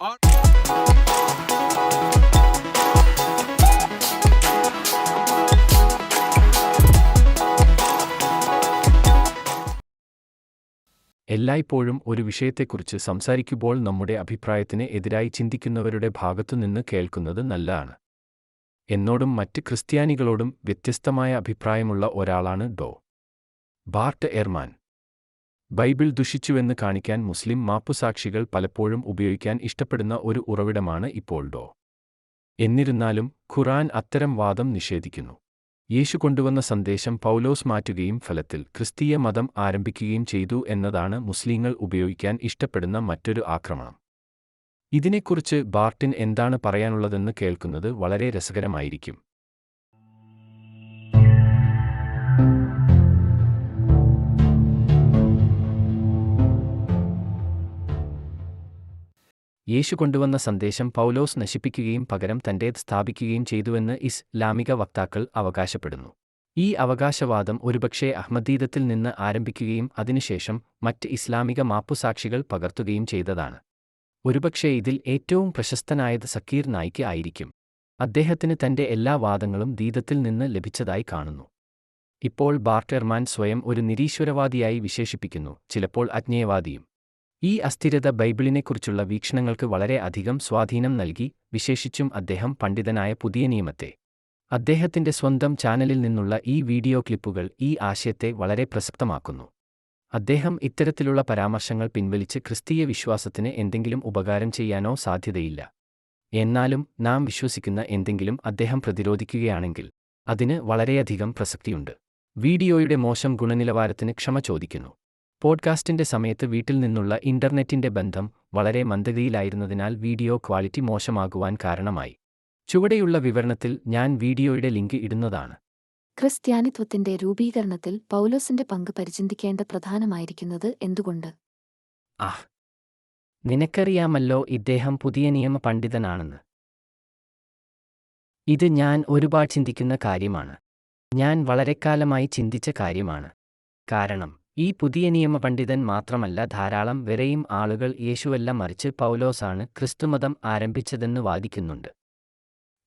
എല്ലായ്പ്പോഴും ഒരു വിഷയത്തെക്കുറിച്ച് സംസാരിക്കുമ്പോൾ നമ്മുടെ അഭിപ്രായത്തിന് എതിരായി ചിന്തിക്കുന്നവരുടെ ഭാഗത്തുനിന്ന് കേൾക്കുന്നത് നല്ലതാണ്. എന്നോടും മറ്റ് ക്രിസ്ത്യാനികളോടും വ്യത്യസ്തമായ അഭിപ്രായമുള്ള ഒരാളാണ് ഡോ. ബാർട്ട് എർമാൻ. ബൈബിൾ ദുഷിച്ചുവെന്ന് കാണിക്കാൻ മുസ്ലിം മാപ്പുസാക്ഷികൾ പലപ്പോഴും ഉപയോഗിക്കാൻ ഇഷ്ടപ്പെടുന്ന ഒരു ഉറവിടമാണ് ഇപ്പോൾ ഡോ. എന്നിരുന്നാലും ഖുർആൻ അത്തരം വാദം നിഷേധിക്കുന്നു. യേശു കൊണ്ടുവന്ന സന്ദേശം പൗലോസ് മാറ്റുകയും ഫലത്തിൽ ക്രിസ്തീയ മതം ആരംഭിക്കുകയും ചെയ്തു എന്നതാണ് മുസ്ലിങ്ങൾ ഉപയോഗിക്കാൻ ഇഷ്ടപ്പെടുന്ന മറ്റൊരു ആക്രമണം. ഇതിനെക്കുറിച്ച് ബാർട്ടിന് എന്താണ് പറയാനുള്ളതെന്ന് കേൾക്കുന്നത് വളരെ രസകരമായിരിക്കും. യേശു കൊണ്ടുവന്ന സന്ദേശം പൗലോസ് നശിപ്പിക്കുകയും പകരം തന്റേത് സ്ഥാപിക്കുകയും ചെയ്തുവെന്ന് ഇസ്ലാമിക വക്താക്കൾ അവകാശപ്പെടുന്നു. ഈ അവകാശവാദം ഒരുപക്ഷേ അഹ്മദീദത്തിൽ നിന്ന് ആരംഭിക്കുകയും അതിനുശേഷം മറ്റ് ഇസ്ലാമിക മാപ്പുസാക്ഷികൾ പകർത്തുകയും ചെയ്തതാണ്. ഒരുപക്ഷേ ഇതിൽ ഏറ്റവും പ്രശസ്തനായത് സക്കീർ നായിക്ക് ആയിരിക്കും. അദ്ദേഹത്തിന് തന്റെ എല്ലാ വാദങ്ങളും ദീദത്തിൽ നിന്ന് ലഭിച്ചതായി കാണുന്നു. ഇപ്പോൾ ബാർട്ട് എർമാൻ സ്വയം ഒരു നിരീശ്വരവാദിയായി വിശേഷിപ്പിക്കുന്നു, ചിലപ്പോൾ അജ്ഞേയവാദിയും. ഈ അസ്ഥിരത ബൈബിളിനെക്കുറിച്ചുള്ള വീക്ഷണങ്ങൾക്ക് വളരെ അധികം സ്വാധീനം നൽകി, വിശേഷിച്ചും അദ്ദേഹം പണ്ഡിതനായ പുതിയ നിയമത്തെ. അദ്ദേഹത്തിന്റെ സ്വന്തം ചാനലിൽ നിന്നുള്ള ഈ വീഡിയോ ക്ലിപ്പുകൾ ഈ ആശയത്തെ വളരെ പ്രസക്തമാക്കുന്നു. അദ്ദേഹം ഇത്തരത്തിലുള്ള പരാമർശങ്ങൾ പിൻവലിച്ച് ക്രിസ്തീയ വിശ്വാസത്തിന് എന്തെങ്കിലും ഉപകാരം ചെയ്യാനോ സാധ്യതയില്ല. എന്നാലും നാം വിശ്വസിക്കുന്ന എന്തെങ്കിലും അദ്ദേഹം പ്രതിരോധിക്കുകയാണെങ്കിൽ അതിന് വളരെയധികം പ്രസക്തിയുണ്ട്. വീഡിയോയുടെ മോശം ഗുണനിലവാരത്തിന് ക്ഷമ ചോദിക്കുന്നു. പോഡ്കാസ്റ്റിന്റെ സമയത്ത് വീട്ടിൽ നിന്നുള്ള ഇന്റർനെറ്റിന്റെ ബന്ധം വളരെ മന്ദഗതിയിലായിരുന്നതിനാൽ വീഡിയോ ക്വാളിറ്റി മോശമാകുവാൻ കാരണമായി. ചുവടെയുള്ള വിവരണത്തിൽ ഞാൻ വീഡിയോയുടെ ലിങ്ക് ഇടുന്നതാണ്. ക്രിസ്ത്യാനിത്വത്തിന്റെ രൂപീകരണത്തിൽ പൗലോസിന്റെ പങ്ക് പരിചിന്തിക്കേണ്ട പ്രധാനമായിരിക്കുന്നത് എന്തുകൊണ്ട്? നിനക്കറിയാമല്ലോ ഇദ്ദേഹം പുതിയ നിയമ പണ്ഡിതനാണെന്ന്. ഇത് ഞാൻ ഒരുപാട് ചിന്തിക്കുന്ന കാര്യമാണ്. ഞാൻ വളരെക്കാലമായി ചിന്തിച്ച കാര്യമാണ്. കാരണം ഈ പുതിയ നിയമ പണ്ഡിതൻ മാത്രമല്ല, ധാരാളം വേറെയും ആളുകൾ യേശുവല്ല മറിച്ച് പൗലോസാണ് ക്രിസ്തുമതം ആരംഭിച്ചതെന്ന് വാദിക്കുന്നുണ്ട്.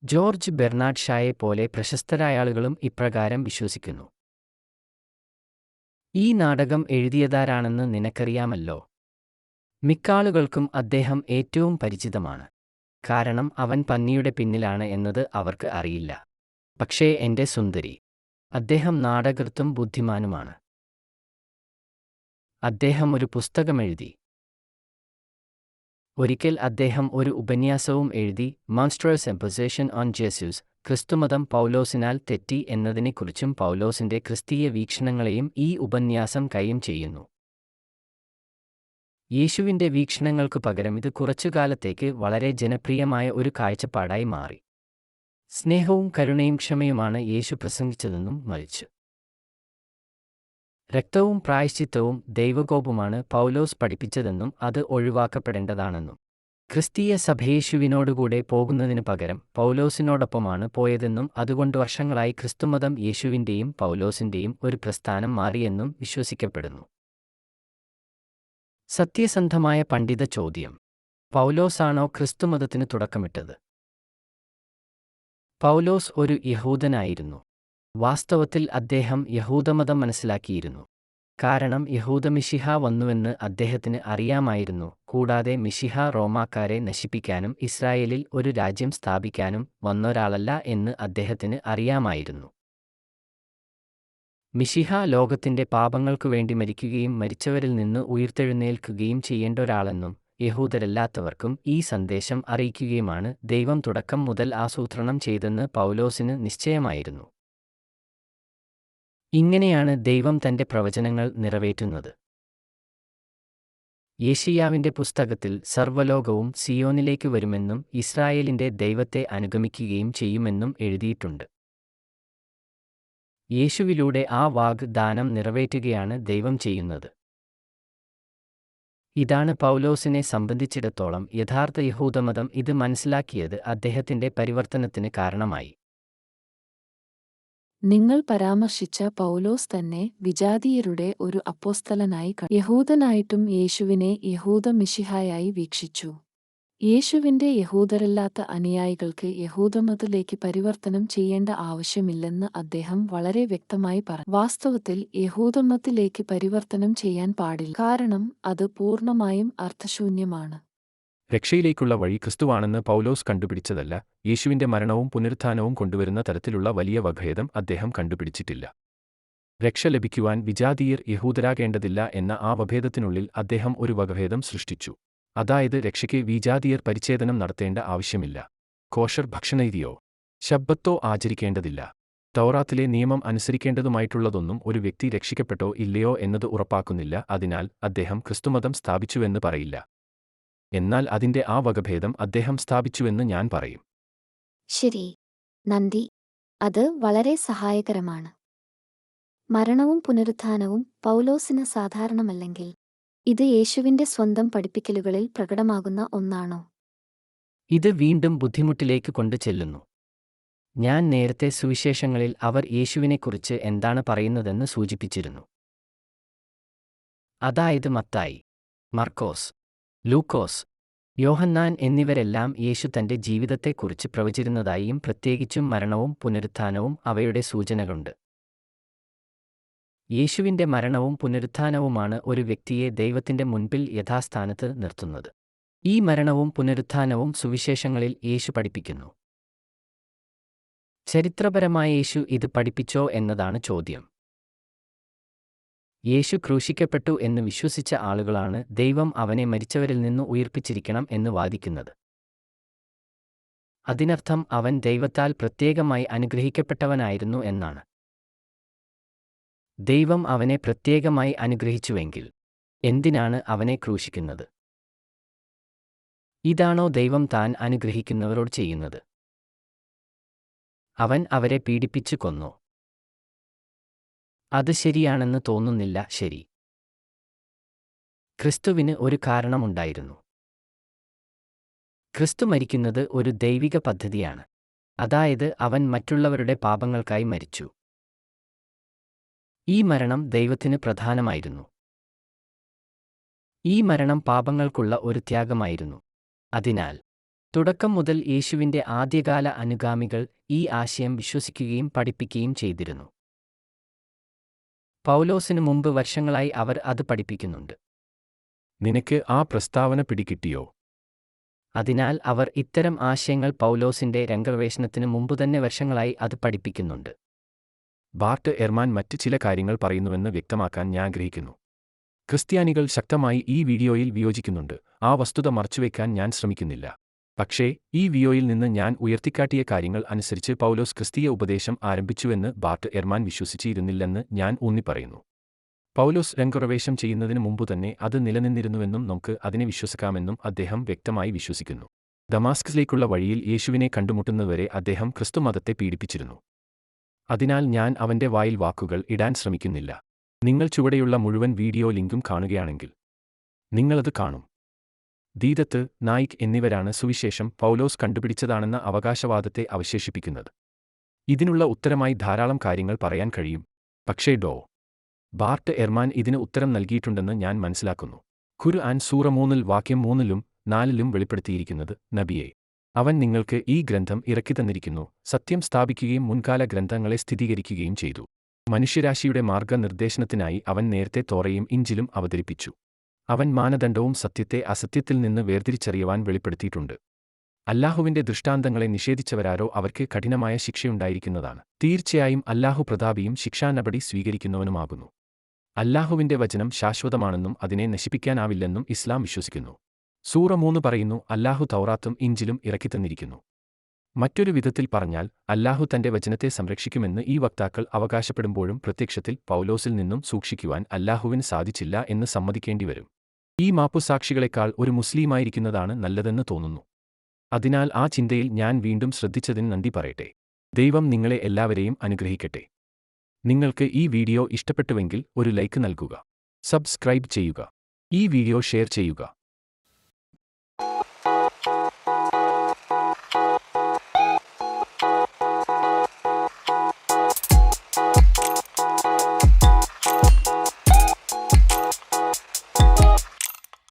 ജോർജ് ബെർണാഡ് ഷായെ പോലെ പ്രശസ്തരായ ആളുകളും ഇപ്രകാരം വിശ്വസിക്കുന്നു. ഈ നാടകം എഴുതിയതാരാണെന്ന് നിനക്കറിയാമല്ലോ. മിക്കാളുകൾക്കും അദ്ദേഹം ഏറ്റവും പരിചിതമാണ്. കാരണം അവൻ പന്നിയുടെ പിന്നിലാണ് എന്നത് അവർക്ക് അറിയില്ല. പക്ഷേ എൻ്റെ സുന്ദരി, അദ്ദേഹം നാടകൃത്തും ബുദ്ധിമാനുമാണ്. അദ്ദേഹം ഒരു പുസ്തകമെഴുതി. ഒരിക്കൽ അദ്ദേഹം ഒരു ഉപന്യാസവും എഴുതി, മോൺസ്ട്രസ് എംപൊസിഷൻ ഓൺ ജീസസ്. ക്രിസ്തുമതം പൗലോസിനാൽ തെറ്റി എന്നതിനെക്കുറിച്ചും പൗലോസിന്റെ ക്രിസ്തീയ വീക്ഷണങ്ങളെയും ഈ ഉപന്യാസം കൈയും ചെയ്യുന്നു. യേശുവിന്റെ വീക്ഷണങ്ങൾക്കു പകരം ഇത് കുറച്ചുകാലത്തേക്ക് വളരെ ജനപ്രിയമായ ഒരു കാഴ്ചപ്പാടായി മാറി. സ്നേഹവും കരുണയും ക്ഷമയുമാണ് യേശു പ്രസംഗിച്ചതെന്നും മറിച്ച് രക്തവും പ്രായശ്ചിത്തവും ദൈവകോപമാണ് പൗലോസ് പഠിപ്പിച്ചതെന്നും അത് ഒഴിവാക്കപ്പെടേണ്ടതാണെന്നും ക്രിസ്തീയ സഭ യേശുവിനോടുകൂടെ പോകുന്നതിനു പകരം പൗലോസിനോടൊപ്പമാണ് പോയതെന്നും അതുകൊണ്ട് വർഷങ്ങളായി ക്രിസ്തുമതം യേശുവിന്റെയും പൗലോസിന്റെയും ഒരു പ്രസ്ഥാനം മാറിയെന്നും വിശ്വസിക്കപ്പെടുന്നു. സത്യസന്ധമായ പണ്ഡിത ചോദ്യം: പൗലോസാണോ ക്രിസ്തുമതത്തിന് തുടക്കമിട്ടത്? പൗലോസ് ഒരു യഹൂദനായിരുന്നു. വാസ്തവത്തിൽ അദ്ദേഹം യഹൂദമതം മനസ്സിലാക്കിയിരുന്നു. കാരണം യഹൂദമിശിഹ വന്നുവെന്ന് അദ്ദേഹത്തിന് അറിയാമായിരുന്നു. കൂടാതെ മിശിഹ റോമാക്കാരെ നശിപ്പിക്കാനും ഇസ്രായേലിൽ ഒരു രാജ്യം സ്ഥാപിക്കാനും വന്നൊരാളല്ല എന്ന് അദ്ദേഹത്തിന് അറിയാമായിരുന്നു. മിശിഹ ലോകത്തിന്റെ പാപങ്ങൾക്കുവേണ്ടി മരിക്കുകയും മരിച്ചവരിൽ നിന്ന് ഉയിർത്തെഴുന്നേൽക്കുകയും ചെയ്യേണ്ട ഒരാളെന്നും യഹൂദരല്ലാത്തവർക്കും ഈ സന്ദേശം അറിയിക്കുകയുമാണ് ദൈവം തുടക്കം മുതൽ ആസൂത്രണം ചെയ്തെന്ന് പൗലോസിന് നിശ്ചയമായിരുന്നു. ഇങ്ങനെയാണ് ദൈവം തന്റെ പ്രവചനങ്ങൾ നിറവേറ്റുന്നത്. യെശയ്യാവിന്റെ പുസ്തകത്തിൽ സർവ്വലോകവും സിയോനിലേക്ക് വരുമെന്നും ഇസ്രായേലിന്റെ ദൈവത്തെ അനുഗമിക്കുകയും ചെയ്യുമെന്നും എഴുതിയിട്ടുണ്ട്. യേശുവിലൂടെ ആ വാഗ്ദാനം നിറവേറ്റുകയാണ് ദൈവം ചെയ്യുന്നത്. ഇതാണ് പൗലോസിനെ സംബന്ധിച്ചിടത്തോളം യഥാർത്ഥ യഹൂദമതം. ഇത് മനസ്സിലാക്കിയത് അദ്ദേഹത്തിന്റെ പരിവർത്തനത്തിന് കാരണമായി. നിങ്ങൾ പരാമർശിച്ച പൗലോസ് തന്നെ വിജാതീയരുടെ ഒരു അപ്പോസ്തലനായി യഹൂദനായിട്ടും യേശുവിനെ യഹൂദ മിശിഹായായി വീക്ഷിച്ചു. യേശുവിന്റെ യഹൂദരല്ലാത്ത അനുയായികൾക്ക് യഹൂദമതത്തിലേക്ക് പരിവർത്തനം ചെയ്യേണ്ട ആവശ്യമില്ലെന്ന് അദ്ദേഹം വളരെ വ്യക്തമായി പറഞ്ഞു. വാസ്തവത്തിൽ യഹൂദമതത്തിലേക്ക് പരിവർത്തനം ചെയ്യാൻ പാടില്ല, കാരണം അത് പൂർണ്ണമായും അർത്ഥശൂന്യമാണ്. രക്ഷയിലേക്കുള്ള വഴി ക്രിസ്തുവാണെന്ന് പൗലോസ് കണ്ടുപിടിച്ചതല്ല, യേശുവിന്റെ മരണവും പുനരുത്ഥാനവും കൊണ്ടുവരുന്ന തരത്തിലുള്ള വലിയ വകഭേദം അദ്ദേഹം കണ്ടുപിടിച്ചിട്ടില്ല. രക്ഷ ലഭിക്കുവാൻ വിജാതീയർ യഹൂദരാകേണ്ടതില്ല എന്ന ആ വകഭേദത്തിനുള്ളിൽ അദ്ദേഹം ഒരു വകഭേദം സൃഷ്ടിച്ചു. അതായത് രക്ഷയ്ക്ക് വിജാതീയർ പരിച്ഛേദനം നടത്തേണ്ട ആവശ്യമില്ല, കോഷർ ഭക്ഷണരീതിയോ ശബ്ബത്തോ ആചരിക്കേണ്ടതില്ല, തൗറാത്തിലെ നിയമം അനുസരിക്കേണ്ടതുമായിട്ടുള്ളതൊന്നും ഒരു വ്യക്തി രക്ഷിക്കപ്പെട്ടോ ഇല്ലയോ എന്നത് ഉറപ്പാക്കുന്നില്ല. അതിനാൽ അദ്ദേഹം ക്രിസ്തുമതം സ്ഥാപിച്ചുവെന്ന് പറയില്ല. എന്നാൽ അതിന്റെ ആ വകഭേദം അദ്ദേഹം സ്ഥാപിച്ചുവെന്ന് ഞാൻ പറയും. ശരി, നന്ദി. അത് വളരെ സഹായകരമാണ്. മരണവും പുനരുത്ഥാനവും പൗലോസിന് സാധാരണമല്ലെങ്കിൽ ഇത് യേശുവിന്റെ സ്വന്തം പഠിപ്പിക്കലുകളിൽ പ്രകടമാകുന്ന ഒന്നാണോ? ഇത് വീണ്ടും ബുദ്ധിമുട്ടിലേക്ക് കൊണ്ടു ചെല്ലുന്നു. ഞാൻ നേരത്തെ സുവിശേഷങ്ങളിൽ അവർ യേശുവിനെക്കുറിച്ച് എന്താണ് പറയുന്നതെന്ന് സൂചിപ്പിച്ചിരുന്നു. അതായത് മത്തായി, മർക്കോസ്, ലൂക്കോസ്, യോഹന്നാൻ എന്നിവരെല്ലാം യേശു തന്റെ ജീവിതത്തെക്കുറിച്ച് പ്രവചിച്ചിരുന്നതായും പ്രത്യേകിച്ചും മരണവും പുനരുത്ഥാനവും അവയുടെ സൂചനകളുണ്ട്. യേശുവിന്റെ മരണവും പുനരുത്ഥാനവുമാണ് ഒരു വ്യക്തിയെ ദൈവത്തിന്റെ മുൻപിൽ യഥാസ്ഥാനത്ത് നിർത്തുന്നത്. ഈ മരണവും പുനരുത്ഥാനവും സുവിശേഷങ്ങളിൽ യേശു പഠിപ്പിക്കുന്നു. ചരിത്രപരമായ യേശു ഇത് പഠിപ്പിച്ചോ എന്നതാണ് ചോദ്യം. യേശു ക്രൂശിക്കപ്പെട്ടു എന്ന് വിശ്വസിച്ച ആളുകളാണ് ദൈവം അവനെ മരിച്ചവരിൽ നിന്ന് ഉയിർപ്പിച്ചിരിക്കണം എന്ന് വാദിക്കുന്നത്. അതിനർത്ഥം അവൻ ദൈവത്താൽ പ്രത്യേകമായി അനുഗ്രഹിക്കപ്പെട്ടവനായിരുന്നു എന്നാണ്. ദൈവം അവനെ പ്രത്യേകമായി അനുഗ്രഹിച്ചുവെങ്കിൽ എന്തിനാണ് അവനെ ക്രൂശിക്കുന്നത്? ഇതാണോ ദൈവം താൻ അനുഗ്രഹിക്കുന്നവരോട് ചെയ്യുന്നത്? അവൻ അവരെ പീഡിപ്പിച്ചു കൊന്നു. അത് ശരിയാണെന്ന് തോന്നുന്നില്ല. ശരി, ക്രിസ്തുവിന് ഒരു കാരണമുണ്ടായിരുന്നു. ക്രിസ്തു മരിക്കുന്നത് ഒരു ദൈവിക പദ്ധതിയാണ്. അതായത് അവൻ മറ്റുള്ളവരുടെ പാപങ്ങൾക്കായി മരിച്ചു. ഈ മരണം ദൈവത്തിന് പ്രധാനമായിരുന്നു. ഈ മരണം പാപങ്ങൾക്കുള്ള ഒരു ത്യാഗമായിരുന്നു. അതിനാൽ തുടക്കം മുതൽ യേശുവിന്റെ ആദ്യകാല അനുഗാമികൾ ഈ ആശയം വിശ്വസിക്കുകയും പഠിപ്പിക്കുകയും ചെയ്തിരുന്നു. പൗലോസിനു മുമ്പ് വർഷങ്ങളായി അവർ അത് പഠിപ്പിക്കുന്നുണ്ട്. നിനക്ക് ആ പ്രസ്താവന പിടികിട്ടിയോ? അതിനാൽ അവർ ഇത്തരം ആശയങ്ങൾ പൗലോസിന്റെ രംഗപ്രവേശനത്തിന് മുമ്പുതന്നെ വർഷങ്ങളായി അത് പഠിപ്പിക്കുന്നുണ്ട്. ബാർട്ട് എർമാൻ മറ്റ് ചില കാര്യങ്ങൾ പറയുന്നുവെന്ന് വ്യക്തമാക്കാൻ ഞാൻ ആഗ്രഹിക്കുന്നു. ക്രിസ്ത്യാനികൾ ശക്തമായി ഈ വീഡിയോയിൽ വിയോജിക്കുന്നുണ്ട്. ആ വസ്തുത മറച്ചുവെക്കാൻ ഞാൻ ശ്രമിക്കുന്നില്ല. പക്ഷേ ഈ വീഡിയോയിൽ നിന്ന് ഞാൻ ഉയർത്തിക്കാട്ടിയ കാര്യങ്ങൾ അനുസരിച്ച് പൗലോസ് ക്രിസ്തീയ ഉപദേശം ആരംഭിച്ചുവെന്ന് ബാർട്ട് എർമാൻ വിശ്വസിച്ചിരുന്നില്ലെന്ന് ഞാൻ ഊന്നിപ്പറയുന്നു. പൗലോസ് രംഗപ്രവേശം ചെയ്യുന്നതിന് മുമ്പുതന്നെ അത് നിലനിന്നിരുന്നുവെന്നും നമുക്ക് അതിനെ വിശ്വസിക്കാമെന്നും അദ്ദേഹം വ്യക്തമായി വിശ്വസിക്കുന്നു. ദമാസ്കസിലേക്കുള്ള വഴിയിൽ യേശുവിനെ കണ്ടുമുട്ടുന്നതുവരെ അദ്ദേഹം ക്രിസ്തുമതത്തെ പീഡിപ്പിച്ചിരുന്നു. അതിനാൽ ഞാൻ അവന്റെ വായിൽ വാക്കുകൾ ഇടാൻ ശ്രമിക്കുന്നില്ല. നിങ്ങൾ ചുവടെയുള്ള മുഴുവൻ വീഡിയോ ലിങ്കും കാണുകയാണെങ്കിൽ നിങ്ങളത് കാണും. ദീദത്ത്, നായിക് എന്നിവരാണ് സുവിശേഷം പൗലോസ് കണ്ടുപിടിച്ചതാണെന്ന അവകാശവാദത്തെ അവശേഷിപ്പിക്കുന്നത്. ഇതിനുള്ള ഉത്തരമായി ധാരാളം കാര്യങ്ങൾ പറയാൻ കഴിയും. പക്ഷേ ബാർട്ട് എർമാൻ ഇതിന് ഉത്തരം നൽകിയിട്ടുണ്ടെന്ന് ഞാൻ മനസ്സിലാക്കുന്നു. ഖുർആൻ സൂറ 3 വാക്യം 3-ലും 4-ലും വെളിപ്പെടുത്തിയിരിക്കുന്നത് നബിയെ, അവൻ നിങ്ങൾക്ക് ഈ ഗ്രന്ഥം ഇറക്കിത്തന്നിരിക്കുന്നു, സത്യം സ്ഥാപിക്കുകയും മുൻകാല ഗ്രന്ഥങ്ങളെ സ്ഥിരീകരിക്കുകയും ചെയ്തു. മനുഷ്യരാശിയുടെ മാർഗനിർദ്ദേശനത്തിനായി അവൻ നേരത്തെ തോറയും ഇഞ്ചിലും അവതരിപ്പിച്ചു. അവൻ മാനദണ്ഡവും സത്യത്തെ അസത്യത്തിൽ നിന്ന് വേർതിരിച്ചറിയുവാൻ വെളിപ്പെടുത്തിയിട്ടുണ്ട്. അല്ലാഹുവിന്റെ ദൃഷ്ടാന്തങ്ങളെ നിഷേധിച്ചവരാരോ അവർക്ക് കഠിനമായ ശിക്ഷയുണ്ടായിരിക്കുന്നതാണ്. തീർച്ചയായും അല്ലാഹു പ്രതാപിയും ശിക്ഷാനടപടി സ്വീകരിക്കുന്നവനുമാകുന്നു. അല്ലാഹുവിന്റെ വചനം ശാശ്വതമാണെന്നും അതിനെ നശിപ്പിക്കാനാവില്ലെന്നും ഇസ്ലാം വിശ്വസിക്കുന്നു. സൂറ 3 പറയുന്നു, അല്ലാഹു തൗറാത്തും ഇഞ്ചിലും ഇറക്കിത്തന്നിരിക്കുന്നു. മറ്റൊരു വിധത്തിൽ പറഞ്ഞാൽ അല്ലാഹു തന്റെ വചനത്തെ സംരക്ഷിക്കുമെന്ന് ഈ വക്താക്കൾ അവകാശപ്പെടുമ്പോഴും പ്രത്യക്ഷത്തിൽ പൗലോസിൽ നിന്നും സൂക്ഷിക്കുവാൻ അല്ലാഹുവിന് സാധിച്ചില്ല എന്ന് സമ്മതിക്കേണ്ടിവരും. ഈ മാപ്പുസാക്ഷികളെക്കാൾ ഒരു മുസ്ലിമായിരിക്കുന്നതാണ് നല്ലതെന്ന് തോന്നുന്നു. അതിനാൽ ആ ചിന്തയിൽ ഞാൻ വീണ്ടും ശ്രദ്ധിച്ചതിന് നന്ദി പറയട്ടെ. ദൈവം നിങ്ങളെ എല്ലാവരെയും അനുഗ്രഹിക്കട്ടെ. നിങ്ങൾക്ക് ഈ വീഡിയോ ഇഷ്ടപ്പെട്ടുവെങ്കിൽ ഒരു ലൈക്ക് നൽകുക, സബ്സ്ക്രൈബ് ചെയ്യുക, ഈ വീഡിയോ ഷെയർ ചെയ്യുക.